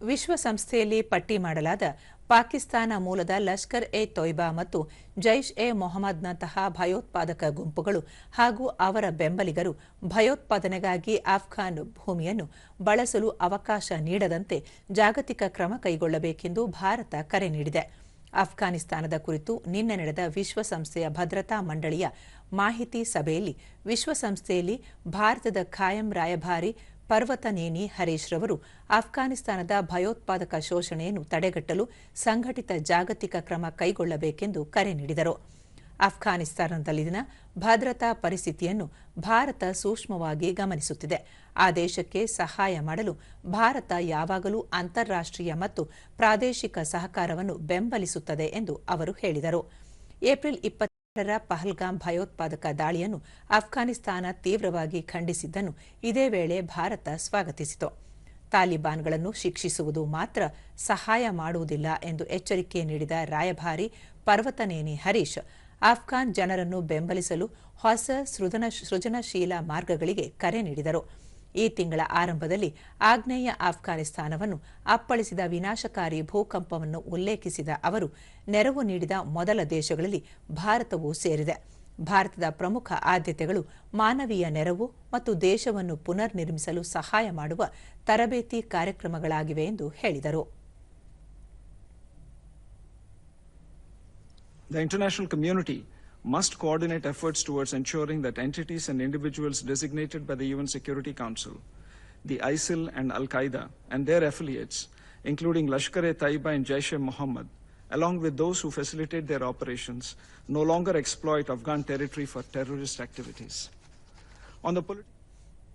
ವಿಶ್ವಸಂಸ್ಥೆಯಲ್ಲಿ ಪಟ್ಟಿ ಮಾಡಲಾದ ಪಾಕಿಸ್ತಾನ ಮೂಲದ ಲಷ್ಕರ್ ಎ ತೊಯ್ಬಾ ಮತ್ತು ಜೈಷ್ ಎ ಮೊಹಮ್ಮದ್ನಂತಹ ಭಯೋತ್ಪಾದಕ ಗುಂಪುಗಳು ಹಾಗೂ ಅವರ ಬೆಂಬಲಿಗರು ಭಯೋತ್ಪಾದನೆಗಾಗಿ ಅಫ್ಘಾನ್ ಭೂಮಿಯನ್ನು ಬಳಸಲು ಅವಕಾಶ ನೀಡದಂತೆ ಜಾಗತಿಕ ಕ್ರಮ ಕೈಗೊಳ್ಳಬೇಕೆಂದು ಭಾರತ ಕರೆ ನೀಡಿದೆ. ಅಫ್ಘಾನಿಸ್ತಾನದ ಕುರಿತು ನಿನ್ನೆ ನಡೆದ ವಿಶ್ವಸಂಸ್ಥೆಯ ಭದ್ರತಾ ಮಂಡಳಿಯ ಮಾಹಿತಿ ಸಭೆಯಲ್ಲಿ ವಿಶ್ವಸಂಸ್ಥೆಯಲ್ಲಿ ಭಾರತದ ಖಾಯಂ ರಾಯಭಾರಿ ಪರ್ವತನೇನಿ ಹರೀಶ್ ರವರು ಅಫ್ಘಾನಿಸ್ತಾನದ ಭಯೋತ್ಪಾದಕ ಶೋಷಣೆಯನ್ನು ತಡೆಗಟ್ಟಲು ಸಂಘಟಿತ ಜಾಗತಿಕ ಕ್ರಮ ಕೈಗೊಳ್ಳಬೇಕೆಂದು ಕರೆ ನೀಡಿದರು. ಅಫ್ಘಾನಿಸ್ತಾನದಲ್ಲಿನ ಭದ್ರತಾ ಪರಿಸ್ಥಿತಿಯನ್ನು ಭಾರತ ಸೂಕ್ಷ್ಮವಾಗಿ ಗಮನಿಸುತ್ತಿದೆ. ಆ ದೇಶಕ್ಕೆ ಸಹಾಯ ಮಾಡಲು ಭಾರತ ಯಾವಾಗಲೂ ಅಂತಾರಾಷ್ಟ್ರೀಯ ಮತ್ತು ಪ್ರಾದೇಶಿಕ ಸಹಕಾರವನ್ನು ಬೆಂಬಲಿಸುತ್ತದೆ ಎಂದು ಅವರು ಹೇಳಿದರು. ಏಪ್ರಿಲ್ 20ರ ಪಹಲ್ಗಾಮ್ ಭಯೋತ್ಪಾದಕ ದಾಳಿಯನ್ನು ಅಫ್ಘಾನಿಸ್ತಾನ ತೀವ್ರವಾಗಿ ಖಂಡಿಸಿದ್ದನ್ನು ಇದೇ ವೇಳೆ ಭಾರತ ಸ್ವಾಗತಿಸಿತು. ತಾಲಿಬಾನ್ಗಳನ್ನು ಶಿಕ್ಷಿಸುವುದು ಮಾತ್ರ ಸಹಾಯ ಮಾಡುವುದಿಲ್ಲ ಎಂದು ಎಚ್ಚರಿಕೆ ನೀಡಿದ ರಾಯಭಾರಿ ಪರ್ವತನೇನಿ ಹರೀಶ್, ಅಫ್ಘಾನ್ ಜನರನ್ನು ಬೆಂಬಲಿಸಲು ಹೊಸ ಸೃಜನಶೀಲ ಮಾರ್ಗಗಳಿಗೆ ಕರೆ ನೀಡಿದರು. ಈ ತಿಂಗಳ ಆರಂಭದಲ್ಲಿ ಆಗ್ನೇಯ ಅಫ್ಘಾನಿಸ್ತಾನವನ್ನು ಅಪ್ಪಳಿಸಿದ ವಿನಾಶಕಾರಿ ಭೂಕಂಪವನ್ನು ಉಲ್ಲೇಖಿಸಿದ ಅವರು, ನೆರವು ನೀಡಿದ ಮೊದಲ ದೇಶಗಳಲ್ಲಿ ಭಾರತವೂ ಸೇರಿದೆ. ಭಾರತದ ಪ್ರಮುಖ ಆದ್ಯತೆಗಳು ಮಾನವೀಯ ನೆರವು ಮತ್ತು ದೇಶವನ್ನು ಪುನರ್ ನಿರ್ಮಿಸಲು ಸಹಾಯ ಮಾಡುವ ತರಬೇತಿ ಕಾರ್ಯಕ್ರಮಗಳಾಗಿವೆ ಎಂದು ಹೇಳಿದರು. The international community must coordinate efforts towards ensuring that entities and individuals designated by the UN Security Council, the ISIL and Al-Qaeda and their affiliates, including Lashkar-e-Taiba and Jaish-e-Mohammed, along with those who facilitate their operations, no longer exploit Afghan territory for terrorist activities. On the